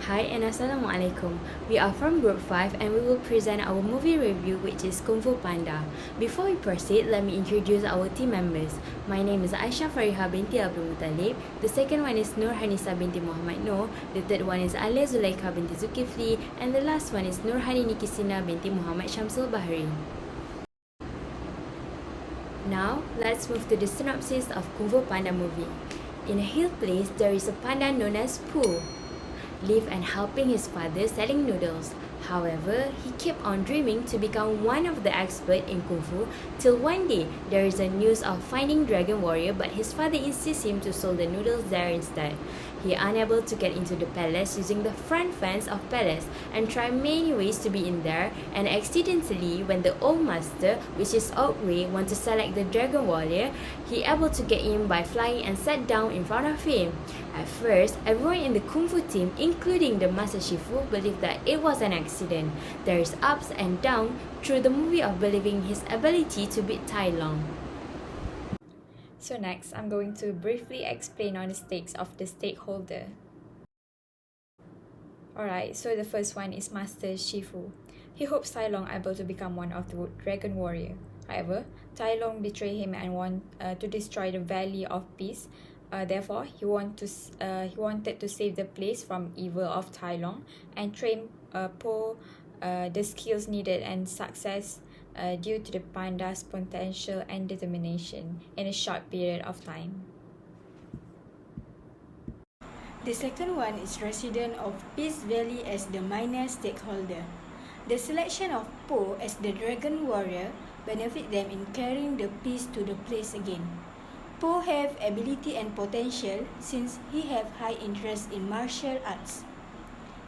Hi and Assalamualaikum. We are from Group 5 and we will present our movie review, which is Kung Fu Panda. Before we proceed, let me introduce our team members. My name is Aisyah Fariha binti Abdul Muttalib. The second one is Nur Hanisa binti Muhammad Noor. The third one is Alia Zulaikha binti Zulkifli. And the last one is Nurhani Nikisina binti Muhammad Syamsul Bahri. Now, let's move to the synopsis of Kung Fu Panda movie. In a hill place, there is a panda known as Pooh, live and helping his father selling noodles. However, he kept on dreaming to become one of the experts in Kung Fu till one day there is a news of finding Dragon Warrior, but his father insists him to sell the noodles there instead. He is unable to get into the palace using the front fence of palace and try many ways to be in there, and accidentally when the old master, which is Outway, wants to select the Dragon Warrior, he able to get in by flying and sat down in front of him. At first, everyone in the Kung Fu team, including the Master Shifu, believed that it was an accident. There is ups and downs through the movie of believing his ability to beat Tai Long. So next, I'm going to briefly explain on the stakes of the stakeholder. Alright, so the first one is Master Shifu. He hopes Tai Long able to become one of the Dragon Warrior. However, Tai Long betrayed him and want to destroy the Valley of Peace. Therefore, he wanted to save the place from evil of Tai Long and train Po the skills needed and success due to the panda's potential and determination in a short period of time. The second one is resident of Peace Valley as the minor stakeholder. The selection of Po as the Dragon Warrior benefit them in carrying the peace to the place again. Po have ability and potential since he have high interest in martial arts.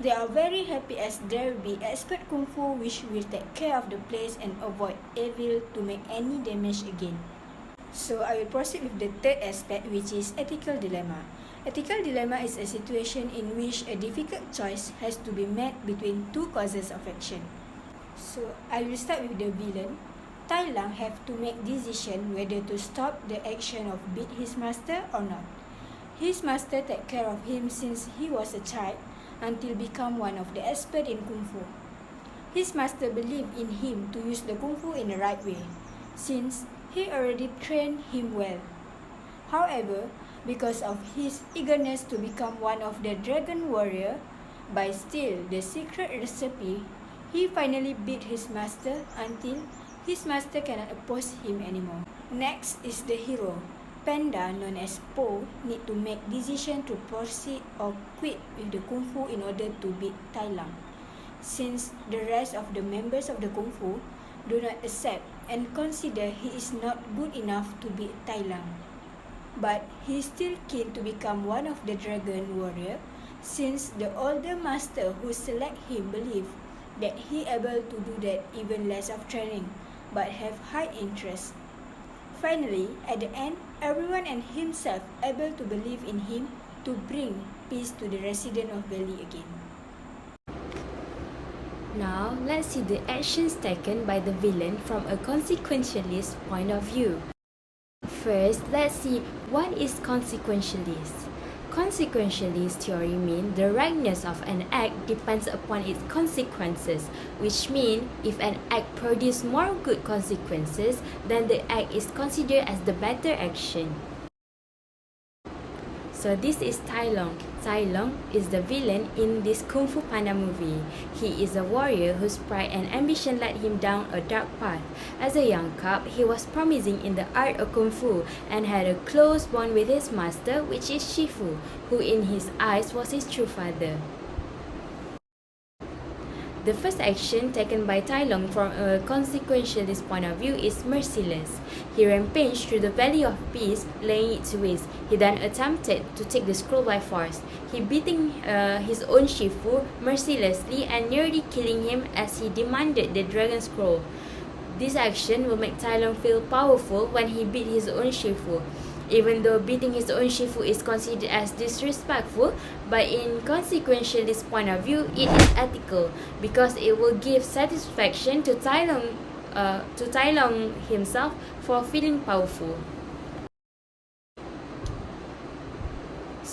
They are very happy as there will be expert Kung Fu which will take care of the place and avoid evil to make any damage again. So I will proceed with the third aspect, which is ethical dilemma. Ethical dilemma is a situation in which a difficult choice has to be made between two causes of action. So I will start with the villain. Tai Long have to make decision whether to stop the action of beat his master or not. His master take care of him since he was a child until become one of the expert in Kung Fu. His master believed in him to use the Kung Fu in the right way, since he already trained him well. However, because of his eagerness to become one of the Dragon Warrior, by steal the secret recipe, he finally beat his master until his master cannot oppose him anymore. Next is the hero. Panda, known as Po, need to make decision to proceed or quit with the Kung Fu in order to beat Tai Long, since the rest of the members of the Kung Fu do not accept and consider he is not good enough to beat Tai Long. But he is still keen to become one of the Dragon Warrior, since the older master who select him believe that he able to do that even less of training, but have high interest. Finally, at the end, everyone and himself able to believe in him to bring peace to the resident of Valley again. Now, let's see the actions taken by the villain from a consequentialist point of view. First, let's see what is consequentialist. Consequentialist theory means the rightness of an act depends upon its consequences, which means if an act produces more good consequences, then the act is considered as the better action. So this is Tai Long. Tai Long is the villain in this Kung Fu Panda movie. He is a warrior whose pride and ambition led him down a dark path. As a young cub, he was promising in the art of Kung Fu and had a close bond with his master, which is Shifu, who in his eyes was his true father. The first action taken by Tai Long from a consequentialist point of view is merciless. He rampaged through the Valley of Peace, laying it to waste. He then attempted to take the scroll by force. He beating his own Shifu mercilessly and nearly killing him as he demanded the Dragon Scroll. This action will make Tai Long feel powerful when he beat his own Shifu. Even though beating his own Shifu is considered as disrespectful, but in consequentialist point of view, it is ethical because it will give satisfaction to Tai Long himself for feeling powerful.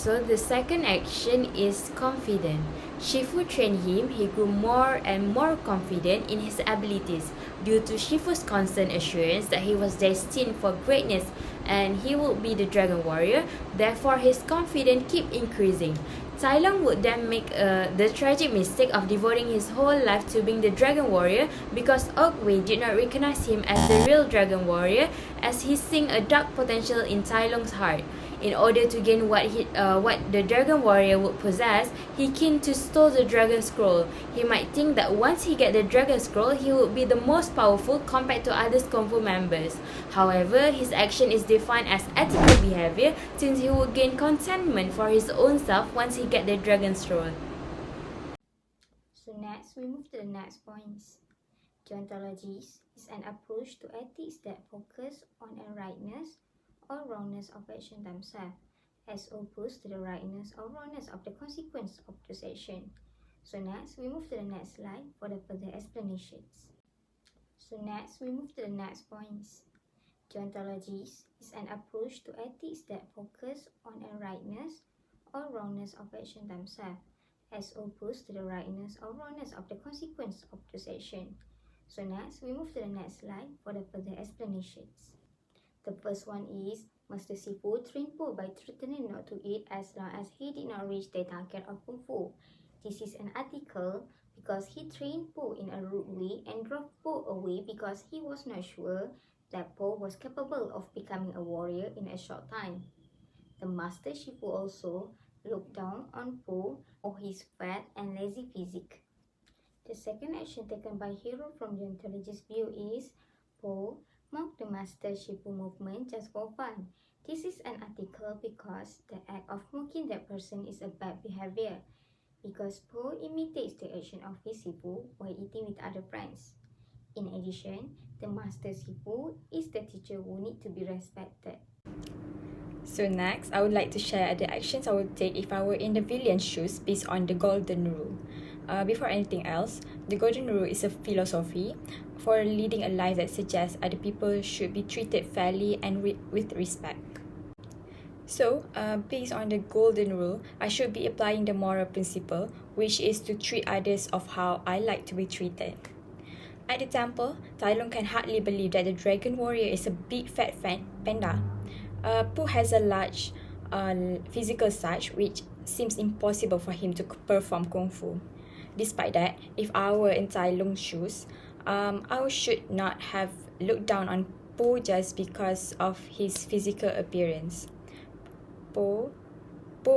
So the second action is confident. Shifu trained him, he grew more and more confident in his abilities due to Shifu's constant assurance that he was destined for greatness and he would be the Dragon Warrior. Therefore, his confidence kept increasing. Tai Long would then make the tragic mistake of devoting his whole life to being the Dragon Warrior because Oak Wei did not recognize him as the real Dragon Warrior, as he seen a dark potential in Tai Long's heart. In order to gain what the Dragon Warrior would possess, he came to steal the Dragon Scroll. He might think that once he get the Dragon Scroll, he would be the most powerful compared to other Kung Fu members. However, his action is defined as ethical behavior since he would gain contentment for his own self once he get the Dragon Scroll. So next, we move to the next points. Deontologies is an approach to ethics that focus on a rightness or wrongness of action themselves, as opposed to the rightness or wrongness of the consequence of those action. So next, we move to the next slide for the further explanations. So next, we move to the next points. Deontologies is an approach to ethics that focus on a rightness or wrongness of action themselves, as opposed to the rightness or wrongness of the consequence of those action. So next, we move to the next slide for the further explanations. The first one is, Master Sifu trained Po by threatening not to eat as long as he did not reach the target of Kung Fu. This is an article because he trained Po in a rude way and drove Po away because he was not sure that Po was capable of becoming a warrior in a short time. The Master Shifu also looked down on Po for his fat and lazy physique. The second action taken by hero from the ontologist's view is, Po mocked the Master Shifu movement just for fun. This is an article because the act of mocking that person is a bad behavior, because Po imitates the action of his Shifu while eating with other friends. In addition, the Master Shifu is the teacher who need to be respected. So next, I would like to share the actions I would take if I were in the villain's shoes based on the Golden Rule. Before anything else, the Golden Rule is a philosophy for leading a life that suggests other people should be treated fairly and with respect. So, based on the Golden Rule, I should be applying the moral principle, which is to treat others of how I like to be treated. At the temple, Tai Lung can hardly believe that the Dragon Warrior is a big fat panda. Po has a large physical size, which seems impossible for him to perform Kung Fu. Despite that, if I were in Tai Lung's shoes, I should not have looked down on Po just because of his physical appearance. Po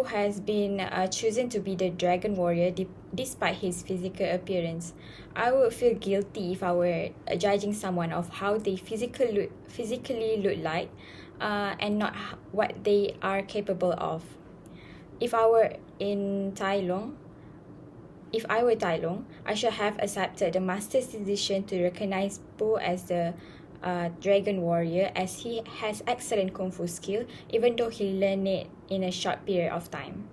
has been chosen to be the Dragon Warrior despite his physical appearance. I would feel guilty if I were judging someone of how they physically look like and not what they are capable of. If I were Tai Lung, I should have accepted the Master's decision to recognize Po as the Dragon Warrior, as he has excellent Kung Fu skill even though he learned it in a short period of time.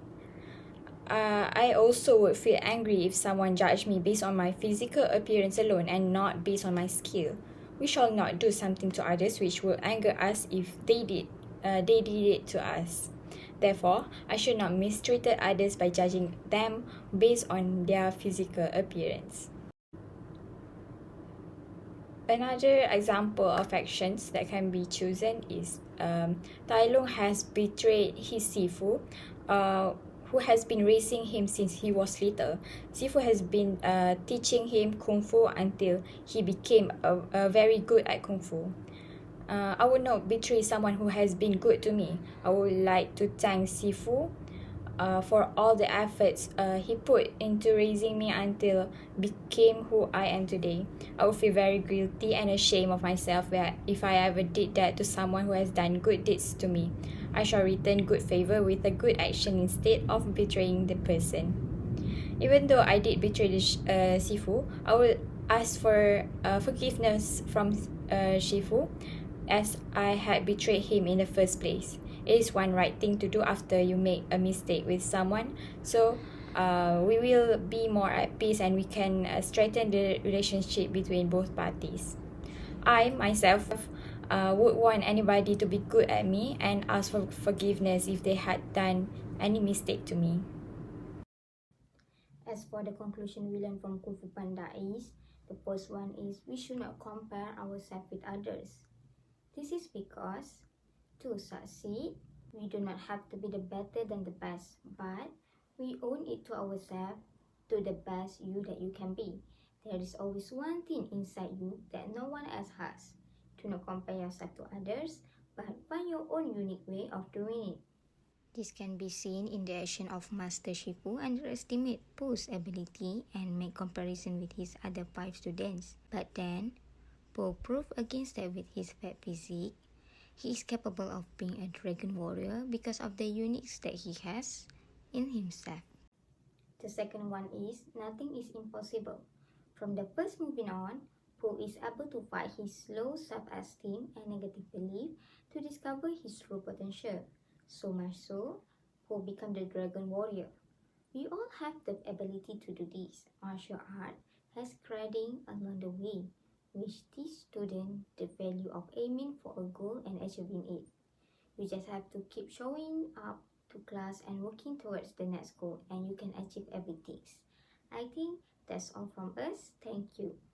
I also would feel angry if someone judged me based on my physical appearance alone and not based on my skill. We shall not do something to others which will anger us if they did it to us. Therefore, I should not mistreat others by judging them based on their physical appearance. Another example of actions that can be chosen is Tai Lung has betrayed his Sifu, who has been raising him since he was little. Sifu has been teaching him Kung Fu until he became very good at Kung Fu. I would not betray someone who has been good to me. I would like to thank Sifu for all the efforts he put into raising me until became who I am today. I would feel very guilty and ashamed of myself if I ever did that to someone who has done good deeds to me. I shall return good favor with a good action instead of betraying the person. Even though I did betray the Sifu, I will ask for forgiveness from Shifu, as I had betrayed him in the first place. It is one right thing to do after you make a mistake with someone, so we will be more at peace and we can strengthen the relationship between both parties. I myself would want anybody to be good at me and ask for forgiveness if they had done any mistake to me. As for the conclusion we learn from Kung Fu Panda is, the first one is we should not compare ourselves with others. This is because to succeed, we do not have to be the better than the best, but we own it to ourselves to the best you that you can be. There is always one thing inside you that no one else has. Do not compare yourself to others, but find your own unique way of doing it. This can be seen in the action of Master Shifu underestimate Po's ability and make comparison with his other 5 students. But then, Po proved against that with his fat physique, he is capable of being a dragon warrior because of the uniques that he has in himself. The second one is nothing is impossible. From the first moving on, Po is able to fight his low self-esteem and negative belief to discover his true potential. So much so, Po become the dragon warrior. We all have the ability to do this. Martial art has grading along the way, which teach students the value of aiming for a goal and achieving it. You just have to keep showing up to class and working towards the next goal, and you can achieve everything. I think that's all from us. Thank you.